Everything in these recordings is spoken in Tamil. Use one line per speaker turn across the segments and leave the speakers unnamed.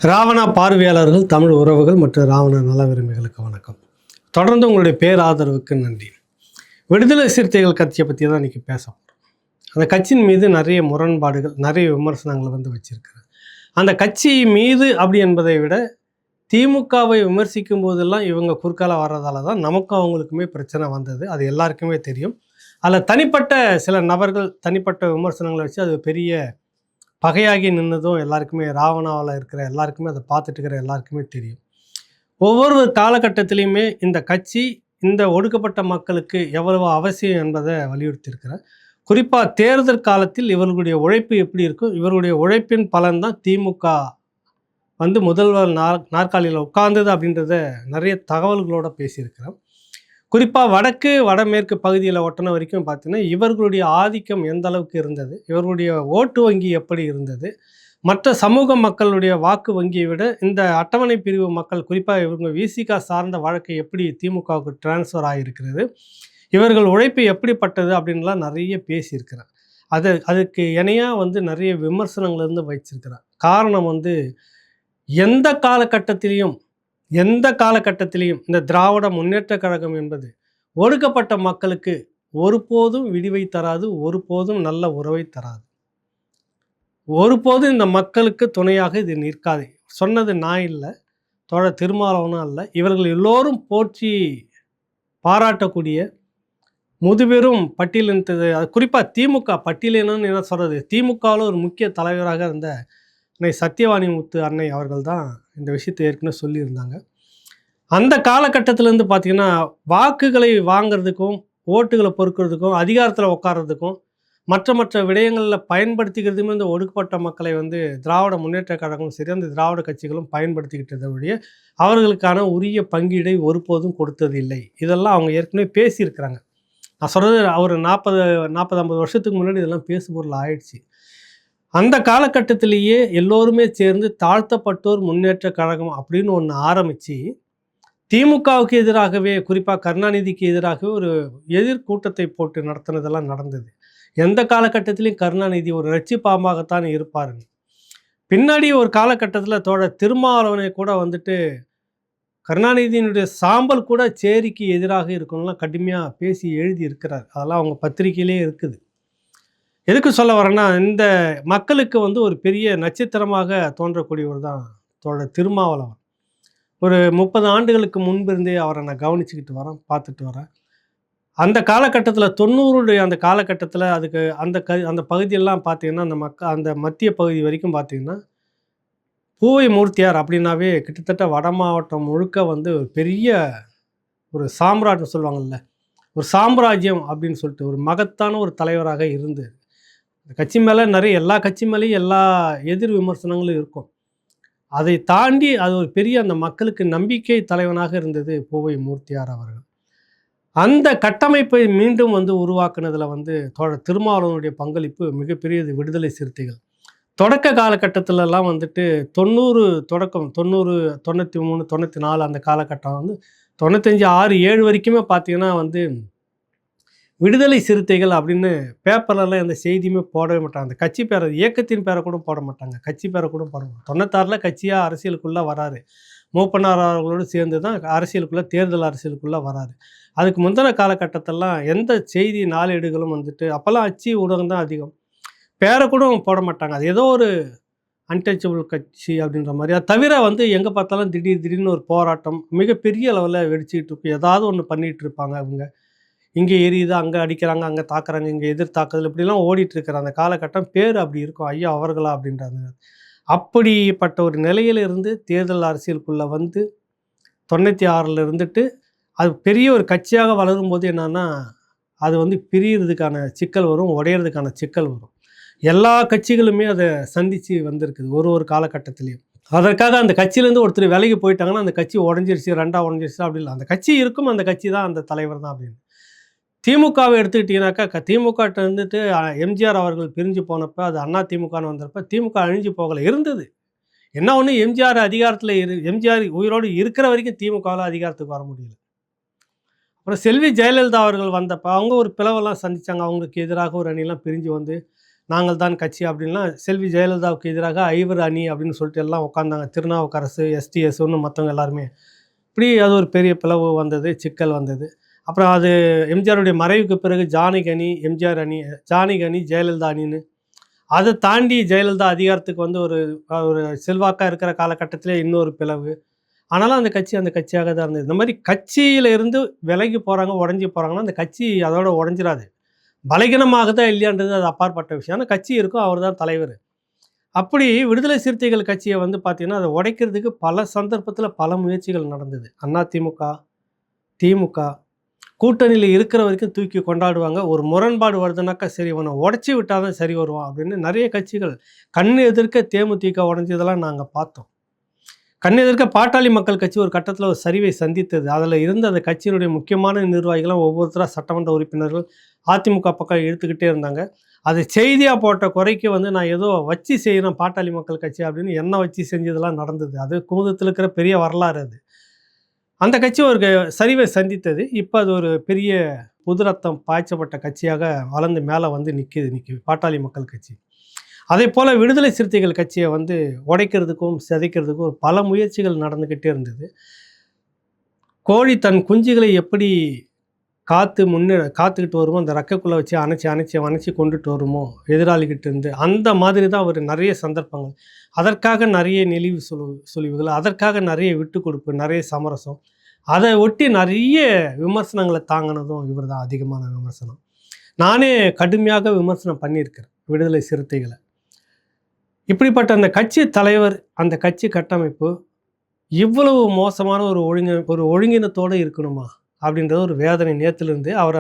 ராவணா பார்வையாளர்கள், தமிழ் உறவுகள் மற்றும் ராவண நல விரும்பிகளுக்கு வணக்கம். தொடர்ந்து உங்களுடைய பேராதரவுக்கு நன்றி. விடுதலை சிறுத்தைகள் கட்சியை பற்றி தான் இன்றைக்கி பேச போகிறோம். அந்த கட்சியின் மீது நிறைய முரண்பாடுகள், நிறைய விமர்சனங்களை வச்சுருக்கிறேன். அந்த கட்சி மீது அப்படி என்பதை விட திமுகவை விமர்சிக்கும் போதெல்லாம் இவங்க குறுக்கால வர்றதால தான் நமக்கும் அவங்களுக்குமே பிரச்சனை வந்தது. அது எல்லாருக்குமே தெரியும். அதில் தனிப்பட்ட சில நபர்கள் தனிப்பட்ட விமர்சனங்களை வச்சு அது பெரிய பகையாகி நின்றதும் எல்லாருக்குமே, ராவணாவில் இருக்கிற எல்லாருக்குமே, அதை பார்த்துட்டு இருக்கிற எல்லாருக்குமே தெரியும். ஒவ்வொரு காலகட்டத்திலையுமே இந்த கட்சி இந்த ஒடுக்கப்பட்ட மக்களுக்கு எவ்வளவு அவசியம் என்பதை வலியுறுத்தியிருக்கிறேன். குறிப்பாக தேர்தல் காலத்தில் இவர்களுடைய உழைப்பு எப்படி இருக்கும், இவர்களுடைய உழைப்பின் பலன் தான் திமுக முதல்வர் நாற்காலியில் உட்கார்ந்தது அப்படின்றத நிறைய தகவல்களோடு பேசியிருக்கிறேன். குறிப்பாக வடக்கு வடமேற்கு பகுதியில் ஒட்டின வரைக்கும் பார்த்தீங்கன்னா இவர்களுடைய ஆதிக்கம் எந்த அளவுக்கு இருந்தது, இவர்களுடைய ஓட்டு வங்கி எப்படி இருந்தது, மற்ற சமூக மக்களுடைய வாக்கு வங்கியை விட இந்த அட்டவணை பிரிவு மக்கள், குறிப்பாக இவங்க விசிகா சார்ந்த வழக்கு எப்படி திமுகவுக்கு டிரான்ஸ்ஃபர் ஆகியிருக்கிறது, இவர்கள் உழைப்பு எப்படிப்பட்டது அப்படின்லாம் நிறைய பேசியிருக்கிறேன். அதுக்கு இணையாக நிறைய விமர்சனங்கள் வச்சிருக்கிறேன். காரணம் எந்த காலகட்டத்திலையும் இந்த திராவிட முன்னேற்ற கழகம் என்பது ஒடுக்கப்பட்ட மக்களுக்கு ஒருபோதும் விடிவை தராது, ஒருபோதும் நல்ல உறவை தராது, ஒருபோதும் இந்த மக்களுக்கு துணையாக இது நிற்காது. சொன்னது நான் இல்லை, தோழர் திருமாவளவனும் அல்ல. இவர்கள் எல்லோரும் போற்றி பாராட்டக்கூடிய முதுபெரும் பட்டியலினது, அது குறிப்பாக திமுக பட்டியலினன்னு என்ன சொல்கிறது, திமுகவில் ஒரு முக்கிய தலைவராக இருந்த அன்னை சத்தியவாணி முத்து அன்னை அவர்கள் தான் இந்த விஷயத்தை ஏற்கனவே சொல்லியிருந்தாங்க. அந்த காலகட்டத்திலேருந்து பார்த்திங்கன்னா வாக்குகளை வாங்கிறதுக்கும், ஓட்டுகளை பொறுக்கிறதுக்கும், அதிகாரத்தில் உட்கார்றதுக்கும், மற்ற விடயங்களில் பயன்படுத்திக்கிறதுமே இந்த ஒடுக்கப்பட்ட மக்களை திராவிட முன்னேற்ற கழகமும் சரி, அந்த திராவிட கட்சிகளும் பயன்படுத்திக்கிட்டதை வழிய அவர்களுக்கான உரிய பங்கீடை ஒருபோதும் கொடுத்தது இல்லை. இதெல்லாம் அவங்க ஏற்கனவே பேசியிருக்கிறாங்க. நான் சொல்கிறது ஒரு 40-50 வருஷத்துக்கு முன்னாடி இதெல்லாம் பேசுபொருள் ஆயிடுச்சு. அந்த காலகட்டத்திலேயே எல்லோருமே சேர்ந்து தாழ்த்தப்பட்டோர் முன்னேற்ற கழகம் அப்படின்னு ஒன்று ஆரம்பித்து திமுகவுக்கு எதிராகவே, குறிப்பாக கருணாநிதிக்கு எதிராகவே ஒரு எதிர்கூட்டத்தை போட்டு நடத்தினதெல்லாம் நடந்தது. எந்த காலகட்டத்திலையும் கருணாநிதி ஒரு நச்சு பாம்பாகத்தான் இருப்பாருங்க. பின்னாடி ஒரு காலகட்டத்தில் தோழர் திருமாவளவனை கூட கருணாநிதியினுடைய சாம்பல் கூட சேரிக்கு எதிராக இருக்கணும்லாம் கடுமையாக பேசி எழுதி இருக்கிறார். அதெல்லாம் அவங்க பத்திரிகையிலே இருக்குது. எதுக்கு சொல்ல வரேன்னா, இந்த மக்களுக்கு ஒரு பெரிய நட்சத்திரமாக தோன்றக்கூடியவர் தான் தோழர் திருமாவளவன். ஒரு 30 ஆண்டுகளுக்கு முன்பிருந்தே அவரை நான் கவனிச்சுக்கிட்டு வரேன், பார்த்துட்டு வரேன். அந்த காலகட்டத்தில் 90 அந்த காலகட்டத்தில் அதுக்கு அந்த பகுதியெல்லாம் பார்த்தீங்கன்னா, அந்த மத்திய பகுதி வரைக்கும் பார்த்தீங்கன்னா பூவை மூர்த்தியார் அப்படின்னாவே கிட்டத்தட்ட வட மாவட்டம் முழுக்க ஒரு பெரிய ஒரு சாம்ராஜ்யம் சொல்லுவாங்கள்ல, ஒரு சாம்ராஜ்யம் அப்படின்னு சொல்லிட்டு ஒரு மகத்தான ஒரு தலைவராக இருந்து கட்சி மேலே எல்லா கட்சி மேலேயும் எல்லா எதிர் விமர்சனங்களும் இருக்கும். அதை தாண்டி அது ஒரு பெரிய அந்த மக்களுக்கு நம்பிக்கை தலைவனாக இருந்தது பூவை மூர்த்தியார் அவர்கள். அந்த கட்டமைப்பை மீண்டும் உருவாக்குனதில் தோழர் திருமாவளவனுடைய பங்களிப்பு மிகப்பெரியது. விடுதலை சிறுத்தைகள் தொடக்க காலகட்டத்திலலாம் 90 தொடக்கம் 90, 93, 94 அந்த காலகட்டம் 95, 6, 7 வரைக்குமே பார்த்தீங்கன்னா விடுதலை சிறுத்தைகள் அப்படின்னு பேப்பர்லலாம் எந்த செய்தியுமே போடவே மாட்டாங்க. அந்த கட்சி பேரை, இயக்கத்தின் பேரை கூட போட மாட்டாங்க, கட்சி பேரை கூட போட மாட்டாங்க. 96 கட்சியாக அரசியலுக்குள்ளே வராரு. மூப்பனார் அவர்களோடு சேர்ந்து தான் அரசியலுக்குள்ளே, தேர்தல் அரசியலுக்குள்ளே வராரு. அதுக்கு முந்தின காலகட்டத்திலலாம் எந்த செய்தி நாளேடுகளும் அப்போல்லாம் அச்சு ஊடகம் தான் அதிகம், பேரை கூட போட மாட்டாங்க. அது ஏதோ ஒரு அன்டச்சபிள் கட்சி அப்படின்ற மாதிரி. அதை தவிர எங்கே பார்த்தாலும் திடீர்னு ஒரு போராட்டம் மிகப்பெரிய அளவில் வெடிச்சிக்கிட்டு இருக்கும். ஏதாவது ஒன்று பண்ணிகிட்டு இருப்பாங்க. அவங்க இங்கே எரியுது, அங்கே அடிக்கிறாங்க, அங்கே தாக்குறாங்க, இங்கே எதிர் தாக்குதல், இப்படிலாம் ஓடிட்டுருக்கிற அந்த காலகட்டம் பேர் அப்படி இருக்கும். ஐயா அவர்களா அப்படின்றாங்க. அப்படிப்பட்ட ஒரு நிலையிலிருந்து தேர்தல் அரசியலுக்குள்ளே 96 இருந்துட்டு அது பெரிய ஒரு கட்சியாக வளரும்போது என்னன்னா, அது பிரியறதுக்கான சிக்கல் வரும், உடையிறதுக்கான சிக்கல் வரும். எல்லா கட்சிகளுமே அதை சந்தித்து வந்திருக்குது ஒரு காலகட்டத்திலையும். அதற்காக அந்த கட்சியிலேருந்து ஒருத்தர் விலகி போயிட்டாங்கன்னா அந்த கட்சி உடஞ்சிருச்சு, ரெண்டாக உடஞ்சிருச்சு அப்படி இல்லை. அந்த கட்சி இருக்கும், அந்த கட்சி தான் அந்த தலைவர் தான் அப்படின்னு. திமுகவை எடுத்துக்கிட்டீங்கன்னாக்கா, திமுக எம்ஜிஆர் அவர்கள் பிரிஞ்சு போனப்போ அது அண்ணா திமுகன்னு வந்தப்போ திமுக அழிஞ்சு போகலை, இருந்தது. என்ன ஒன்று, எம்ஜிஆர் அதிகாரத்தில் எம்ஜிஆர் உயிரோடு இருக்கிற வரைக்கும் திமுகவில் அதிகாரத்துக்கு வர முடியல. அப்புறம் செல்வி ஜெயலலிதா அவர்கள் வந்தப்போ அவங்க ஒரு பிளவெல்லாம் சந்தித்தாங்க. அவங்களுக்கு எதிராக ஒரு அணிலாம் பிரிஞ்சு நாங்கள் தான் கட்சி அப்படின்லாம் செல்வி ஜெயலலிதாவுக்கு எதிராக ஐவர் அணி அப்படின்னு சொல்லிட்டு எல்லாம் உட்காந்தாங்க. திருநாவுக்கரசு, எஸ்டிஎஸ்ன்னு மற்றவங்க எல்லாருமே. இப்படி அது ஒரு பெரிய பிளவு வந்தது, சிக்கல் வந்தது. அப்புறம் அது எம்ஜிஆருடைய மறைவுக்கு பிறகு ஜானகி அணி, எம்ஜிஆர் அணி, ஜானகி அணி, ஜெயலலிதா அணின்னு. அதை தாண்டி ஜெயலலிதா அதிகாரத்துக்கு வந்து ஒரு ஒரு செல்வாக்காக இருக்கிற காலகட்டத்திலே இன்னொரு பிளவு. ஆனாலும் அந்த கட்சி அந்த கட்சியாக தான் இருந்தது. இந்த மாதிரி கட்சியில் இருந்து விலகி போகிறாங்க, உடஞ்சி போகிறாங்கன்னா அந்த கட்சி அதோட உடஞ்சிடாது. பலகீனமாகுதா இல்லையான்றது அது அப்பாற்பட்ட விஷயம். ஆனால் கட்சி இருக்கும், அவர் தான் தலைவர். அப்படி விடுதலை சிறுத்தைகள் கட்சியை வந்து பார்த்தீங்கன்னா, அதை உடைக்கிறதுக்கு பல சந்தர்ப்பத்தில் பல முயற்சிகள் நடந்தது. அதிமுக, திமுக கூட்டணியில் இருக்கிற வரைக்கும் தூக்கி கொண்டாடுவாங்க. ஒரு முரண்பாடு வருதுனாக்கா, சரி இவனை உடச்சி விட்டால் தான் சரி வருவான் அப்படின்னு நிறைய கட்சிகள் கண் எதிர்க்க தேமுதிக உடஞ்சதெல்லாம் நாங்கள் பார்த்தோம். கண் எதிர்க்க பாட்டாளி மக்கள் கட்சி ஒரு கட்டத்தில் ஒரு சரிவை சந்தித்தது. அதில் இருந்த அந்த கட்சியினுடைய முக்கியமான நிர்வாகிகளும் ஒவ்வொருத்தராக சட்டமன்ற உறுப்பினர்கள் அதிமுக பக்கம் இழுத்துக்கிட்டே இருந்தாங்க. அது செய்தியாக போட்ட குறைக்கு வந்து நான் ஏதோ வச்சு செய்கிறேன் பாட்டாளி மக்கள் கட்சி அப்படின்னு என்ன வச்சு செஞ்சதெல்லாம் நடந்தது. அது குமுதத்தில் இருக்கிற பெரிய வரலாறு அது. அந்த கட்சி ஒரு சரிவை சந்தித்தது. இப்போ அது ஒரு பெரிய புது ரத்தம் பாய்ச்சப்பட்ட கட்சியாக வளர்ந்து மேலே வந்து நிற்கிது பாட்டாளி மக்கள் கட்சி. அதே போல் விடுதலை சிறுத்தைகள் கட்சியை வந்து உடைக்கிறதுக்கும் சிதைக்கிறதுக்கும் பல முயற்சிகள் நடந்துக்கிட்டே இருந்தது. கோழி தன் குஞ்சுகளை எப்படி காத்துக்கிட்டு வருமோ, அந்த ரெக்கைக்குள்ளே வச்சு அணைச்சி கொண்டுட்டு வருமோ எதிராளிகிட்ட இருந்து, அந்த மாதிரி தான் அவர் நிறைய சந்தர்ப்பங்கள். அதற்காக நிறைய நெளிவு சுழிவுகள், அதற்காக நிறைய விட்டு கொடுப்பு, நிறைய சமரசம், அதை ஒட்டி நிறைய விமர்சனங்களை தாங்கினதும் இவர் தான். அதிகமான விமர்சனம் நானே கடுமையாக விமர்சனம் பண்ணியிருக்கிறேன் விடுதலை சிறுத்தைகளை. இப்படிப்பட்ட அந்த கட்சி தலைவர், அந்த கட்சி கட்டமைப்பு இவ்வளவு மோசமான ஒரு ஒழுங்கினத்தோடு இருக்கணுமா அப்படின்றது ஒரு வேதனை. நேற்றுலேருந்து அவர்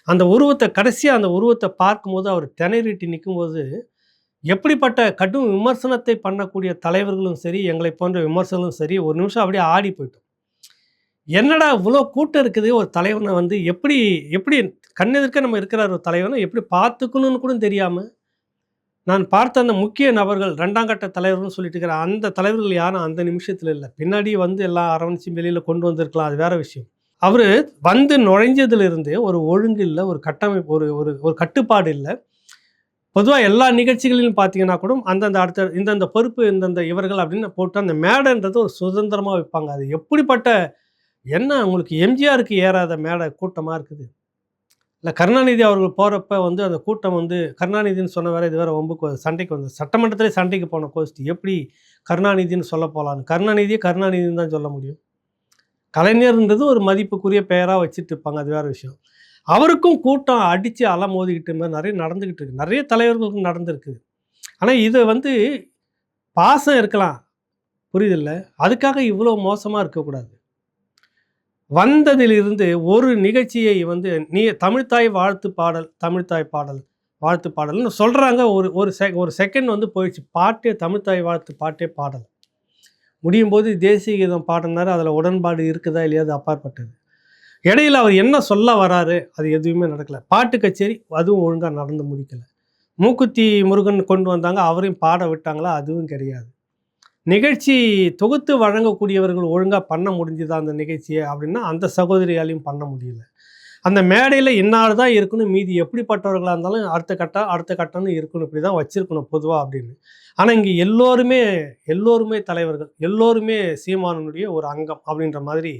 அந்த உருவத்தை கடைசியாக அந்த உருவத்தை பார்க்கும்போது அவர் திணறிட்டு நிற்கும்போது, எப்படிப்பட்ட கடும் விமர்சனத்தை பண்ணக்கூடிய தலைவர்களும் சரி, எங்களை போன்ற விமர்சகர்களும் சரி, ஒரு நிமிஷம் அப்படியே ஆடி போயிட்டோம். என்னடா இவ்வளோ கூட்டம் இருக்குது, ஒரு தலைவனை வந்து எப்படி கண்ணெதிர்க்க நம்ம இருக்கிறார் ஒரு தலைவனை எப்படி பார்த்துக்கணும்னு கூட தெரியாமல், நான் பார்த்த அந்த முக்கிய நபர்கள் 2ஆம் கட்ட தலைவர்கள்னு சொல்லிட்டு இருக்கிற அந்த தலைவர்கள் யாரும் அந்த நிமிஷத்தில் இல்லை. பின்னாடி வந்து எல்லாம் அரவணைச்சி வெளியில் கொண்டு வந்திருக்கலாம், அது வேற விஷயம். அவர் வந்து நுழைஞ்சதுலேருந்து ஒரு ஒழுங்கு இல்லை, ஒரு கட்டமைப்பு, ஒரு கட்டுப்பாடு இல்லை. பொதுவாக எல்லா நிகழ்ச்சிகளிலும் பார்த்தீங்கன்னா கூட அந்தந்த இந்தந்த பொறுப்பு இந்தந்த இவர்கள் அப்படின்னு போட்டு அந்த மேடைன்றது ஒரு சுதந்திரமாக வைப்பாங்க. அது எப்படிப்பட்ட என்ன உங்களுக்கு எம்ஜிஆருக்கு ஏறாத மேடை கூட்டமாக இருக்குது. இல்லை கருணாநிதி அவர்கள் போகிறப்ப வந்து அந்த கூட்டம் வந்து கருணாநிதினு சொன்ன வேறு இது வேறு ஒம்புக்கு சண்டைக்கு வந்து சட்டமன்றத்திலே சண்டைக்கு போன கோஷ்டி எப்படி கருணாநிதினு சொல்ல போகலான்னு. கருணாநிதினு தான் சொல்ல முடியும். கலைஞர்ன்றது ஒரு மதிப்புக்குரிய பெயராக வச்சுட்டு இருப்பாங்க, அது வேறு விஷயம். அவருக்கும் கூட்டம் அடித்து அலை மோதிக்கிட்டு மாதிரி நிறைய நடந்துக்கிட்டு இருக்கு, நிறைய தலைவர்களுக்கும் நடந்திருக்குது. ஆனால் இது வந்து பாசம் இருக்கலாம், புரியுதில்ல, அதுக்காக இவ்வளோ மோசமாக இருக்கக்கூடாது. வந்ததிலிருந்து ஒரு நிகழ்ச்சியை வந்து தமிழ்த்தாய் வாழ்த்து பாடல், தமிழ்த்தாய் வாழ்த்து பாடல்னு சொல்கிறாங்க. ஒரு செகண்ட் வந்து போயிடுச்சு, பாட்டே தமிழ்த்தாய் வாழ்த்து பாட்டே பாடல் முடியும் போது தேசிய கீதம் பாடினார். அதில் உடன்பாடு இருக்குதா இல்லையா அது அப்பாற்பட்டது. இடையில் அவர் என்ன சொல்ல வராரு அது எதுவுமே நடக்கலை. பாட்டு கச்சேரி அதுவும் ஒழுங்காக நடந்து முடிக்கலை. மூக்குத்தி முருகன் கொண்டு வந்தாங்க, அவரையும் பாட விட்டாங்களா, அதுவும் கிடையாது. நிகழ்ச்சி தொகுத்து வழங்கக்கூடியவர்கள் ஒழுங்காக பண்ண முடிஞ்சுதா அந்த நிகழ்ச்சியை அப்படின்னா அந்த சகோதரியாலையும் பண்ண முடியல. அந்த மேடையில் இன்னார் தான் இருக்கணும், மீதி எப்படிப்பட்டவர்களாக இருந்தாலும் அடுத்த கட்டம்னு இருக்கணும், இப்படி தான் வச்சுருக்கணும் பொதுவாக அப்படின்னு. ஆனால் இங்கே எல்லோருமே தலைவர்கள், எல்லோருமே சீமானனுடைய ஒரு அங்கம் அப்படின்ற மாதிரி.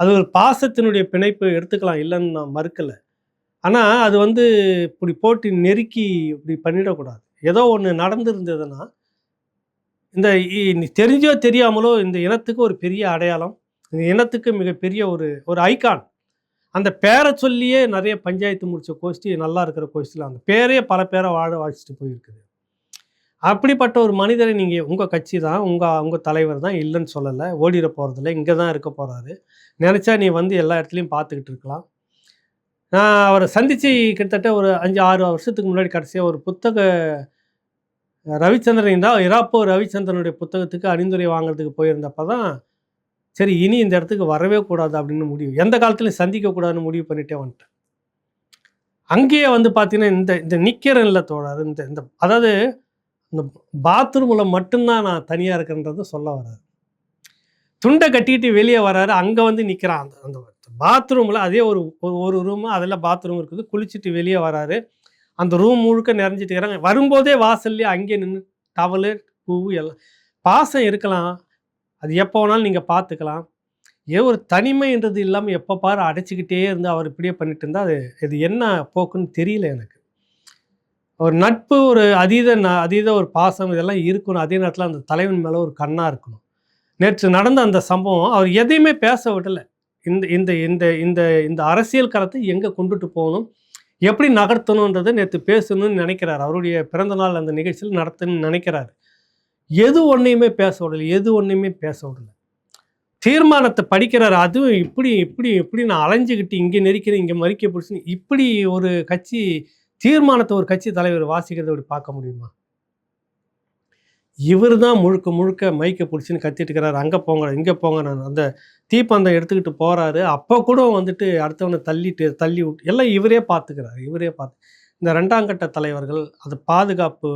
அது ஒரு பாசத்தினுடைய பிணைப்பு எடுத்துக்கலாம், இல்லைன்னு நான் மறுக்கலை. ஆனால் அது வந்து இப்படி போட்டு நெருக்கி இப்படி பண்ணிடக்கூடாது. ஏதோ ஒன்று நடந்திருந்ததுன்னா தெரிஞ்சோ தெரியாமலோ இந்த இனத்துக்கு ஒரு பெரிய அடையாளம், இந்த இனத்துக்கு மிகப்பெரிய ஒரு ஐகான். அந்த பேரை சொல்லியே நிறைய பஞ்சாயத்து முடித்த கோஷ்டி, நல்லா இருக்கிற கோஷ்டியில் அந்த பேரே பல பேரை வாழ்ச்சிட்டு போயிருக்குது. அப்படிப்பட்ட ஒரு மனிதரை நீங்கள் உங்கள் கட்சி தான், உங்கள் தலைவர் தான், இல்லைன்னு சொல்லலை, ஓடிட போகிறதில்ல, இங்கே தான் இருக்க போகிறாரு. நினச்சா நீ வந்து எல்லா இடத்துலையும் பார்த்துக்கிட்டு இருக்கலாம். நான் அவரை சந்தித்து கிட்டத்தட்ட ஒரு 5-6 வருஷத்துக்கு முன்னாடி கடைசியாக ஒரு புத்தக ரவிச்சந்திரன் தான் இராப்போ ரவிச்சந்திரனுடைய புத்தகத்துக்கு அணிந்துரை வாங்கிறதுக்கு போயிருந்தப்போ தான் சரி இனி இந்த இடத்துக்கு வரவே கூடாது அப்படின்னு முடிவு, எந்த காலத்துலையும் சந்திக்கக்கூடாதுன்னு முடிவு பண்ணிட்டே வந்துட்டேன். அங்கேயே வந்து பார்த்தீங்கன்னா இந்த நிற்கிறேன் இல்லை தோழர், இந்த அதாவது இந்த பாத்ரூமில் மட்டும்தான் நான் தனியாக இருக்கிறேன்றது சொல்ல வராரு. துண்டை கட்டிக்கிட்டு வெளியே வராரு, அங்கே வந்து நிற்கிறான் அந்த பாத்ரூமில். அதே ஒரு ரூமு, அதில் பாத்ரூம் இருக்குது, குளிச்சுட்டு வெளியே வராரு. அந்த ரூம் முழுக்க நிறைஞ்சிட்டு இருக்கிறாங்க. வரும்போதே வாசல்லே அங்கே நின்று டவலு, பூவு எல்லாம். பாசம் இருக்கலாம். அது எப்போ வேணாலும் நீங்க பார்த்துக்கலாம். ஒரு தனிமைன்றது இல்லாம எப்போ பாரு அடைச்சிக்கிட்டே இருந்து அவர் இப்படியே பண்ணிட்டு இருந்தா, இது என்ன போக்குன்னு தெரியல எனக்கு. ஒரு நட்பு, ஒரு அதீத ஒரு பாசம் இதெல்லாம் இருக்கணும். அதே நேரத்தில அந்த தலைவன் மேல ஒரு கண்ணா இருக்கணும். நேற்று நடந்த அந்த சம்பவம் அவர் எதையுமே பேச விடல. இந்த இந்த இந்த இந்த இந்த அரசியல் களத்தை எங்க கொண்டுட்டு போகணும், எப்படி நகர்த்தணுன்றத நேத்து பேசணும்னு நினைக்கிறாரு. அவருடைய பிறந்த நாள் அந்த நிகழ்ச்சியில் நடத்தணும்னு நினைக்கிறாரு. எது ஒண்ணையுமே பேச விடல. எது ஒண்ணையுமே பேச விடல. தீர்மானத்த படிக்கிறாரு. அதுவும் இப்படி இப்படி இப்படி நான் அலைஞ்சுகிட்டு இங்க நெரிக்கிறேன், இங்க மறிக்க பிடிச்சுன்னு இப்படி ஒரு கட்சி தீர்மானத்த ஒரு கட்சி தலைவர் வாசிக்கிறத அப்படி பார்க்க முடியுமா? இவரு தான் முழுக்க முழுக்க மைக்க புடிச்சுன்னு கத்திட்டு இருக்கிறாரு. அங்க போங்க, இங்க போங்க. அந்த தீப்பந்தம் எடுத்துக்கிட்டு போறாரு. அப்ப கூட வந்துட்டு அடுத்தவன தள்ளி விட்டு எல்லாம் இவரே பார்த்துக்கிறாரு. இவரே பார்த்து இந்த 2ஆம் கட்ட தலைவர்கள், அது பாதுகாப்பு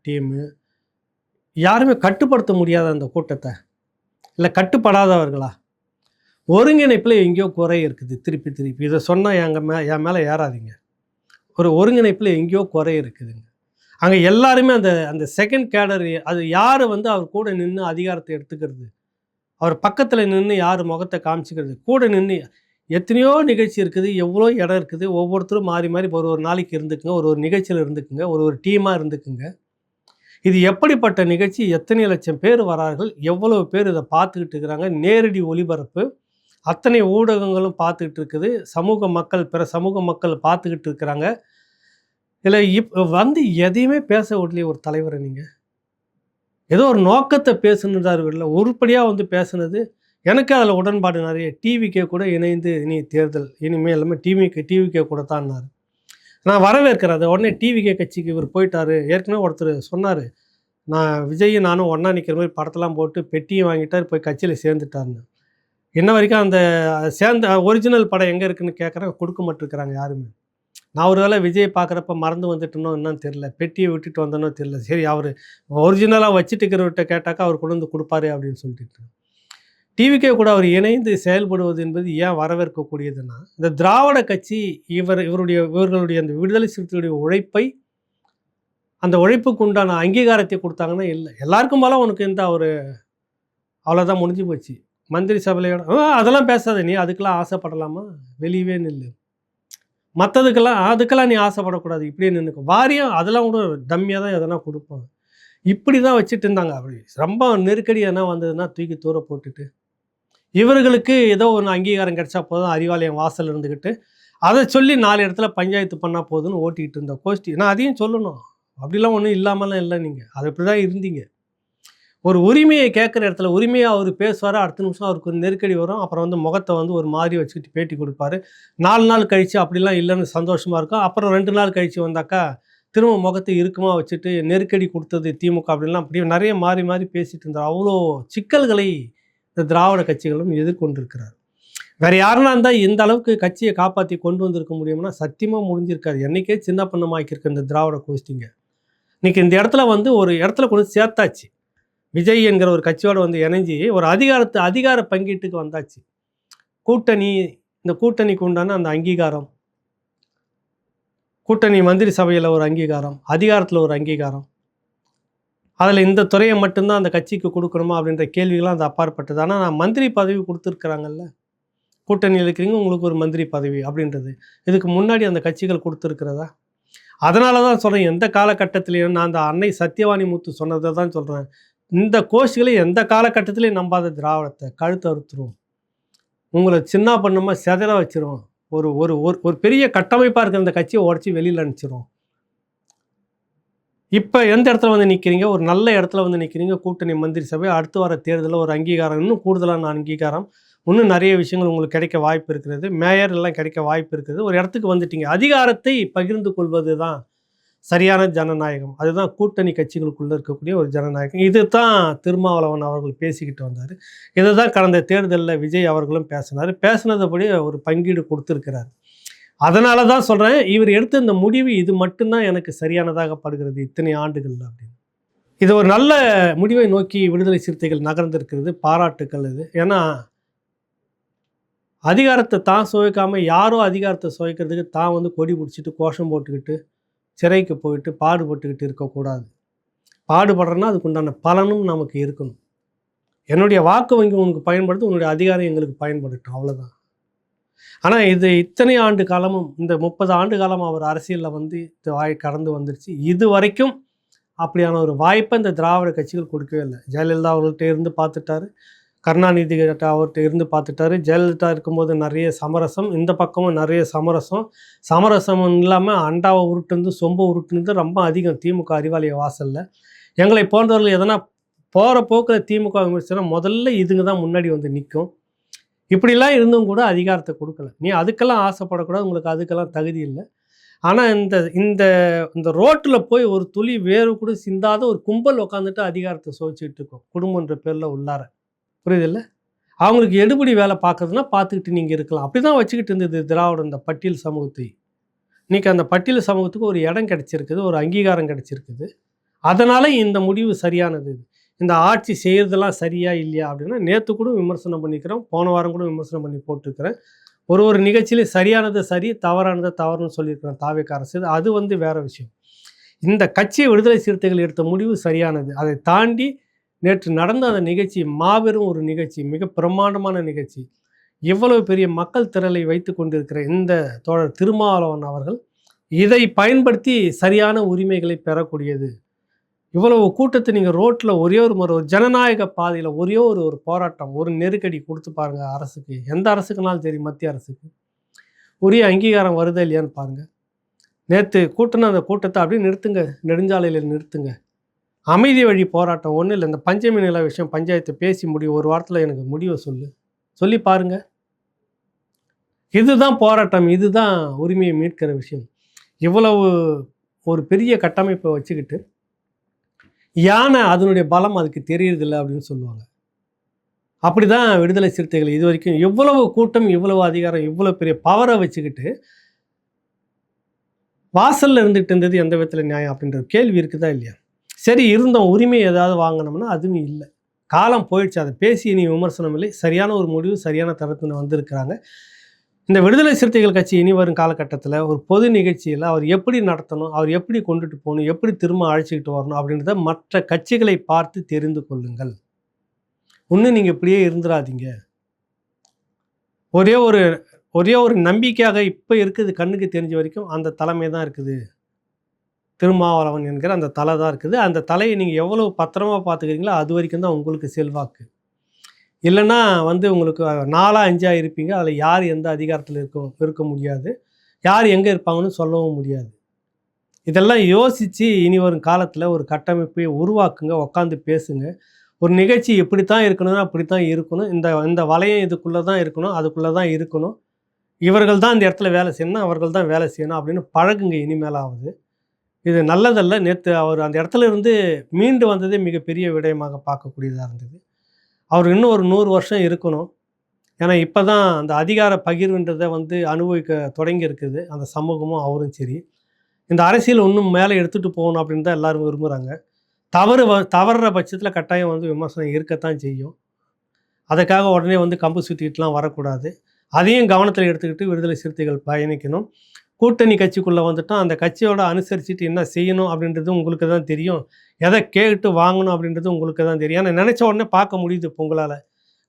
டீமு யாருமே கட்டுப்படுத்த முடியாத அந்த கூட்டத்த. இல்ல கட்டுப்படாதவர்களா? ஒருங்கிணைப்புல எங்கேயோ குறை இருக்குது. திருப்பி திருப்பி இத சொன்னா என் மேல ஏறாதீங்க. ஒரு ஒருங்கிணைப்புல எங்கேயோ குறை இருக்குதுங்க. அங்க எல்லாருமே அந்த அந்த செகண்ட் கேடர் அது யாரு வந்து அவர் கூட நின்னு அதிகாரத்தை எடுத்துக்கிறது? அவர் பக்கத்துல நின்னு யாரு முகத்த காமிச்சுக்கிறது? கூட நின்னு எத்தனையோ நிகழ்ச்சி இருக்குது. எவ்வளோ இடம் இருக்குது. ஒவ்வொருத்தரும் மாறி மாறி ஒரு நாளைக்கு இருந்துக்குங்க. ஒரு நிகழ்ச்சியில இருந்துக்குங்க. ஒரு டீமா இருந்துக்குங்க. இது எப்படிப்பட்ட நிகழ்ச்சி? எத்தனை லட்சம் பேர் வரார்கள்? எவ்வளவு பேர் இத பார்த்துக்கிட்டு இருக்கிறாங்க? நேரடி ஒளிபரப்பு. அத்தனை ஊடகங்களும் பார்த்துக்கிட்டு இருக்குது. பிற சமூக மக்கள் பார்த்துக்கிட்டு இருக்கிறாங்க. இல்ல வந்து எதையுமே பேச விடலையே ஒரு தலைவரை நீங்க. ஏதோ ஒரு நோக்கத்த பேசுனதாரு இல்ல. உருப்படியா வந்து பேசுனது, எனக்கு அதில உடன்பாடு நிறைய. டிவிகே கூட இணைந்து இனி தேர்தல் இனிமே எல்லாமே டிவிகே கூட தான்னாரு. நான் வரவேற்கிறேன். அத உடனே டிவிகே கட்சிக்கு இவர் போயிட்டாரு. ஏற்கனவே ஒருத்தர் சொன்னாரு. நான் விஜயும் நானும் ஒண்ணா நிக்கிற மாரி படத்தெல்லாம் போட்டு பெட்டியும் வாங்கிட்டாரு. போய் கட்சியில சேர்ந்துட்டாருன்னு. இன்ன வரைக்கும் அந்த சேர்ந்த ஒரிஜினல் படம் எங்க இருக்குன்னு கேட்குறேன். கொடுக்க மாட்டேங்கிறாங்க யாருமே. நான் ஒரு வேளை விஜய் பார்க்குறப்ப மறந்து வந்துட்டேனோ என்னன்னு தெரியல. பெட்டியை விட்டுட்டு வந்தேனோ தெரியல. சரி அவரு ஒரிஜினலா வச்சுட்டு இருக்கிறவர்ட்ட கேட்டாக்கா அவர் கொண்டு வந்து குடுப்பாரு அப்படின்னு சொல்லிட்டு. டிவிகே கூட அவர் இணைந்து செயல்படுவது என்பது ஏன் வரவேற்கக்கூடியதுன்னா, இந்த திராவிட கட்சி இவர்களுடைய அந்த விடுதலை சிறுத்தைகளுடைய உழைப்பை, அந்த உழைப்புக்கு உண்டான அங்கீகாரத்தை குடுத்தாங்கன்னா இல்ல. எல்லாருக்கும் போல உனக்கு இந்த ஒரு அவ்வளோதான் முடிஞ்சு போச்சு. மந்திரி சபையில அதெல்லாம் பேசாத நீ அதுக்கெல்லாம் ஆசைப்படலாமா? வெளியவே நில்லு. அதுக்கெல்லாம் நீ ஆசைப்படக்கூடாது. இப்படியே நின்னுக்கோ. வாரியம் அதெல்லாம் கூட டம்மியா தான் எதனா குடுப்பாங்க. இப்படி தான் வச்சுட்டு இருந்தாங்க. அப்படி ரொம்ப நெருக்கடி எதனா வந்ததுன்னா தூக்கி தூர போட்டுட்டு, இவர்களுக்கு ஏதோ ஒண்ணு அங்கீகாரம் கிடைச்சா போதும், அறிவாலயம் வாசல்ல இருந்துகிட்டு, அத சொல்லி 4 இடத்துல பஞ்சாயத்து பண்ணா போதும்னு ஓட்டிட்டு இருந்த கோஷ்டி. நான் அதையும் சொல்லணும். அப்படிலாம் ஒண்ணும் இல்லாமலாம் இல்ல நீங்க. அது அப்படிதான் இருந்தீங்க. ஒரு உரிமையை கேட்குற இடத்துல உரிமையா அவரு பேசுவாரு. அடுத்த நிமிஷம் அவருக்கு ஒரு நெருக்கடி வரும். அப்புறம் வந்து முகத்த வந்து ஒரு மாரி வச்சுக்கிட்டு பேட்டி குடுப்பாரு. 4 நாள் கழிச்சு அப்படிலாம் இல்லன்னு சந்தோஷமா இருக்கும். அப்புறம் 2 நாள் கழிச்சு வந்தாக்கா, திரும்ப முகத்த இறுக்கமா வச்சுட்டு நெருக்கடி குடுத்தது திமுக அப்படின்லாம் அப்படியே நெறைய மாறி மாறி பேசிட்டு இருந்தார். அவ்வளோ சிக்கல்களை இந்த திராவிட கட்சிகளும் எதிர்கொண்டிருக்கிறார். வேற யாருன்னா இருந்தா இந்த அளவுக்கு கட்சிய காப்பாத்தி கொண்டு வந்திருக்க முடியும்னா, சத்தியமா முடிஞ்சிருக்காது. என்னைக்கே சின்ன பின்னமாக்கியிருக்க இந்த திராவிட கோஷ்டிங்க. இன்னைக்கு இந்த இடத்துல வந்து ஒரு இடத்துல கொண்டு சேர்த்தாச்சு. விஜய் என்கிற ஒரு கட்சியோடு வந்து இணைஞ்சி ஒரு அதிகார பங்கீட்டுக்கு வந்தாச்சு. இந்த கூட்டணிக்கு உண்டான அந்த அங்கீகாரம், கூட்டணி மந்திரி சபையில் ஒரு அங்கீகாரம், அதிகாரத்தில் ஒரு அங்கீகாரம், அதில் இந்த துறையை மட்டும்தான் அந்த கட்சிக்கு கொடுக்கணுமா அப்படின்ற கேள்விகள்லாம் அது அப்பாற்பட்டது. ஆனால் நான் மந்திரி பதவி கொடுத்துருக்குறாங்கல்ல, கூட்டணியில் இருக்கிறீங்க உங்களுக்கு ஒரு மந்திரி பதவி அப்படின்றது இதுக்கு முன்னாடி அந்த கட்சிகள் கொடுத்துருக்கிறதா? அதனால தான் சொல்கிறேன், எந்த காலகட்டத்திலையும் நான் அந்த அன்னை சத்யவாணி முத்து சொன்னதை தான் சொல்கிறேன். இந்த கோஷ்டிகளை எந்த காலகட்டத்திலையும் நம்பாத திராவிடத்தை கழுத்து அறுத்துரும், உங்களை சின்ன பண்ணமா செதற வச்சிரும், ஒரு ஒரு ஒரு பெரிய கட்டமைப்பாக இருக்கிற அந்த கட்சியை உடச்சி வெளியில் அனுப்பிச்சிரும். இப்போ எந்த இடத்துல வந்து நிற்கிறீங்க? ஒரு நல்ல இடத்துல வந்து நிற்கிறீங்க. கூட்டணி மந்திரி சபை, அடுத்து வர தேர்தலில் ஒரு அங்கீகாரம், இன்னும் கூடுதலான அங்கீகாரம், இன்னும் நிறைய விஷயங்கள் உங்களுக்கு கிடைக்க வாய்ப்பு இருக்கிறது. மேயர் எல்லாம் கிடைக்க வாய்ப்பு இருக்குது. ஒரு இடத்துக்கு வந்துட்டீங்க. அதிகாரத்தை பகிர்ந்து கொள்வது தான் சரியான ஜனநாயகம். அதுதான் கூட்டணி கட்சிகளுக்குள்ள இருக்கக்கூடிய ஒரு ஜனநாயகம். இது தான் திருமாவளவன் அவர்கள் பேசிக்கிட்டு வந்தார். இதை தான் கடந்த தேர்தலில் விஜய் அவர்களும் பேசினார். பேசினதுபடி ஒரு பங்கீடு கொடுத்துருக்கிறார். அதனால தான் சொல்கிறேன், இவர் எடுத்த இந்த முடிவு இது மட்டும்தான் எனக்கு சரியானதாக படுகிறது இத்தனை ஆண்டுகள் அப்படின்னு. இது ஒரு நல்ல முடிவை நோக்கி விடுதலை சிறுத்தைகள் நகர்ந்திருக்கிறது. பாராட்டுக்கள் இது. ஏன்னா அதிகாரத்தை தான் சுவைக்காமல் யாரோ அதிகாரத்தை சுவைக்கிறதுக்கு தான் வந்து கொடி பிடிச்சிட்டு கோஷம் போட்டுக்கிட்டு சிறைக்கு போயிட்டு பாடுபட்டுக்கிட்டு இருக்கக்கூடாது. பாடுபடுறோன்னா அதுக்கு உண்டான பலனும் நமக்கு இருக்கணும். என்னுடைய வாக்கு வங்கி உனக்கு பயன்படுத்து, உன்னுடைய அதிகாரம் எங்களுக்கு பயன்படுத்தும், அவ்வளோதான். ஆனால் இது இத்தனை ஆண்டு காலமும், இந்த 30 ஆண்டு காலம் அவர் அரசியலில் வந்து கடந்து வந்துருச்சு. இது வரைக்கும் அப்படியான ஒரு வாய்ப்பை இந்த திராவிட கட்சிகள் கொடுக்கவே இல்லை. ஜெயலலிதா அவர்கள்ட்ட இருந்து பார்த்துட்டாரு, கருணாநிதி கிட்ட அவர்கிட்ட இருந்து பார்த்துட்டாரு. ஜெயலலிதா இருக்கும்போது நிறைய சமரசம், இந்த பக்கமும் நிறைய சமரசம். சமரசம் இல்லாமல் அண்டாவை உருட்டுந்து சொம்பை உருட்டுனது ரொம்ப அதிகம் திமுக அறிவாலய வாசலில். எங்களை போன்றவர்கள் எதனா போகிற போக்கில் திமுக விமர்சனா முதல்ல இதுங்க தான் முன்னாடி வந்து நிற்கும். இப்படிலாம் இருந்தும் கூட அதிகாரத்தை கொடுக்கல. நீ அதுக்கெல்லாம் ஆசைப்படக்கூடாது, உங்களுக்கு அதுக்கெல்லாம் தகுதி இல்லை. ஆனால் இந்த இந்த இந்த ரோட்டில் போய் ஒரு துளி வேறு கூட சிந்தாத ஒரு கும்பல் உட்காந்துட்டு அதிகாரத்தை சுவைச்சிக்கிட்டு இருக்கோம், குடும்பன்ற பேரில் உள்ளார. புரியுதில்ல? அவங்களுக்கு எடுபடி வேலை பார்க்குறதுனா பார்த்துக்கிட்டு நீங்கள் இருக்கலாம். அப்படி தான் வச்சுக்கிட்டு இருந்தது திராவிட இந்த பட்டியல் சமூகத்தை. இன்றைக்கி அந்த பட்டியல் சமூகத்துக்கு ஒரு இடம் கிடச்சிருக்குது, ஒரு அங்கீகாரம் கிடச்சிருக்குது. அதனால் இந்த முடிவு சரியானது. இந்த ஆட்சி செய்கிறதெல்லாம் சரியா இல்லையா அப்படின்னா நேற்று கூட விமர்சனம் பண்ணிக்கிறோம், போன வாரம் கூட விமர்சனம் பண்ணி போட்டிருக்கிறேன். ஒரு நிகழ்ச்சியிலே சரியானது சரி, தவறானது தவறுன்னு சொல்லியிருக்கிறேன் தாவேக அரசு. அது வந்து வேறு விஷயம். இந்த கட்சி விடுதலை சிறுத்தைகள் எடுத்த முடிவு சரியானது. அதை தாண்டி நேற்று நடந்த அந்த நிகழ்ச்சி மாபெரும் ஒரு நிகழ்ச்சி, மிக பிரம்மாண்டமான நிகழ்ச்சி. இவ்வளவு பெரிய மக்கள் திரளை வைத்து கொண்டிருக்கிற இந்த தோழர் திருமாவளவன் அவர்கள் இதை பயன்படுத்தி சரியான உரிமைகளை பெறக்கூடியது. இவ்வளவு கூட்டத்தை நீங்கள் ரோட்டில் ஒரே ஒரு முறை ஒரு ஜனநாயக பாதையில் ஒரே ஒரு போராட்டம், ஒரு நெருக்கடி கொடுத்து பாருங்கள் அரசுக்கு. எந்த அரசுக்குனாலும் சரி, மத்திய அரசுக்கு உரிய அங்கீகாரம் வருதா இல்லையான்னு பாருங்கள். நேற்று கூட்டின அந்த கூட்டத்தை அப்படியே நிறுத்துங்க, நெடுஞ்சாலையில் நிறுத்துங்க. அமைதி வழி போராட்டம் ஒன்றும் இல்லை. இந்த பஞ்சமி நில விஷயம் பஞ்சாயத்தை பேசி முடியும், ஒரு வாரத்தில் எனக்கு முடிவை சொல்லி பாருங்கள். இதுதான் போராட்டம், இதுதான் உரிமையை மீட்கிற விஷயம். இவ்வளவு ஒரு பெரிய கட்டமைப்பை வச்சுக்கிட்டு யானை அதனுடைய பலம் அதுக்கு தெரியறதில்லை அப்படின்னு சொல்லுவாங்க. அப்படி தான் விடுதலை சிறுத்தைகள் இது வரைக்கும் இவ்வளவு கூட்டம், இவ்வளவு அதிகாரம், இவ்வளோ பெரிய பவரை வச்சுக்கிட்டு வாசலில் இருந்துகிட்டு இருந்தது எந்த விதத்தில் நியாயம் அப்படின்ற கேள்வி இருக்குதா இல்லையா? சரி, இருந்தோம் உரிமை ஏதாவது வாங்கினோம்னா அதுவும் இல்லை. காலம் போயிடுச்சு, அதை பேசி இனி விமர்சனம் இல்லை. சரியான ஒரு முடிவு, சரியான தரத்தில் வந்திருக்கிறாங்க. இந்த விடுதலை சிறுத்தைகள் கட்சி இனி வரும் காலகட்டத்தில் ஒரு பொது நிகழ்ச்சியில் அவர் எப்படி நடத்தணும், அவர் எப்படி கொண்டுட்டு போகணும், எப்படி திரும்ப அழைச்சிக்கிட்டு வரணும் அப்படின்றத மற்ற கட்சிகளை பார்த்து தெரிந்து கொள்ளுங்கள். இன்னும் நீங்கள் இப்படியே இருந்துடாதீங்க. ஒரே ஒரு நம்பிக்கையாக இப்போ இருக்குது, கண்ணுக்கு தெரிஞ்ச வரைக்கும் அந்த தலைமை தான் இருக்குது. திருமாவளவன் என்கிற அந்த தலை தான் இருக்குது. அந்த தலையை நீங்கள் எவ்வளோ பத்திரமா பார்த்துக்கிறீங்களோ அது வரைக்கும் தான் உங்களுக்கு செல்வாக்கு. இல்லைன்னா வந்து உங்களுக்கு 4 5 இருப்பீங்க. அதில் யார் எந்த அதிகாரத்தில் இருக்க முடியாது, யார் எங்கே இருப்பாங்கன்னு சொல்லவும் முடியாது. இதெல்லாம் யோசித்து இனி வரும் காலத்தில் ஒரு கட்டமைப்பை உருவாக்குங்க, உட்காந்து பேசுங்க. ஒரு நிகழ்ச்சி எப்படித்தான் இருக்கணும்னா அப்படித்தான் இருக்கணும். இந்த வளையம் இதுக்குள்ளே தான் இருக்கணும், அதுக்குள்ளே தான் இருக்கணும். இவர்கள் தான் இந்த இடத்துல வேலை செய்யணும், அவர்கள் தான் வேலை செய்யணும் அப்படின்னு பழகுங்க இனிமேலாவது. இது நல்லதல்ல. நேற்று அவர் அந்த இடத்துல இருந்து மீண்டு வந்ததே மிகப்பெரிய விடயமாக பார்க்கக்கூடியதாக இருந்தது. அவர் இன்னும் ஒரு 100 வருஷம் இருக்கணும். ஏன்னா இப்போ தான் அந்த அதிகார பகிர்வுன்றதை வந்து அனுபவிக்க தொடங்கி இருக்குது அந்த சமூகமும் அவரும் சரி. இந்த அரசியல் இன்னும் மேலே எடுத்துகிட்டு போகணும் அப்படின்னு தான் எல்லோரும் விரும்புகிறாங்க. தவறுற பட்சத்தில் கட்டாயம் வந்து விமர்சனம் இருக்கத்தான் செய்யும். அதுக்காக உடனே வந்து கம்பு சுற்றிட்டுலாம் வரக்கூடாது. அதையும் கவனத்தில் எடுத்துக்கிட்டு விடுதலை சிறுத்தைகள் பயணிக்கணும். கூட்டணி கட்சிக்குள்ளே வந்துட்டோம், அந்த கட்சியோட அனுசரிச்சுட்டு என்ன செய்யணும் அப்படின்றது உங்களுக்கு தான் தெரியும். எதை கேட்டு வாங்கணும் அப்படின்றது உங்களுக்கு தான் தெரியும். ஏன்னா நினச்ச உடனே பார்க்க முடியுது இப்போ உங்களால்.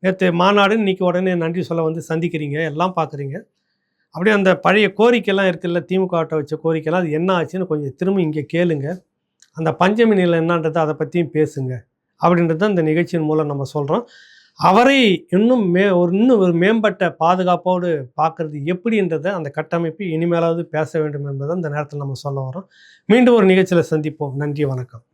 நேற்று மாநாடு, இன்றைக்கி உடனே நன்றி சொல்ல வந்து சந்திக்கிறீங்க, எல்லாம் பார்க்குறீங்க. அப்படியே அந்த பழைய கோரிக்கைலாம் இருக்குல்ல, திமுகட்ட வச்ச கோரிக்கைலாம் அது என்ன ஆச்சுன்னு கொஞ்சம் திரும்ப இங்கே கேளுங்க. அந்த பஞ்சமி நிலம் என்னன்றதை அதை பற்றியும் பேசுங்க அப்படின்றது தான் இந்த நிகழ்ச்சியின் மூலம் நம்ம சொல்கிறோம். அவரை இன்னும் ஒரு மேம்பட்ட பாதுகாப்போடு பார்க்குறது எப்படின்றத அந்த கட்டமைப்பு இனிமேலாவது பேச வேண்டும் என்பதை இந்த நேரத்தில் நம்ம சொல்ல வரோம். மீண்டும் ஒரு நிகழ்ச்சியில் சந்திப்போம். நன்றி, வணக்கம்.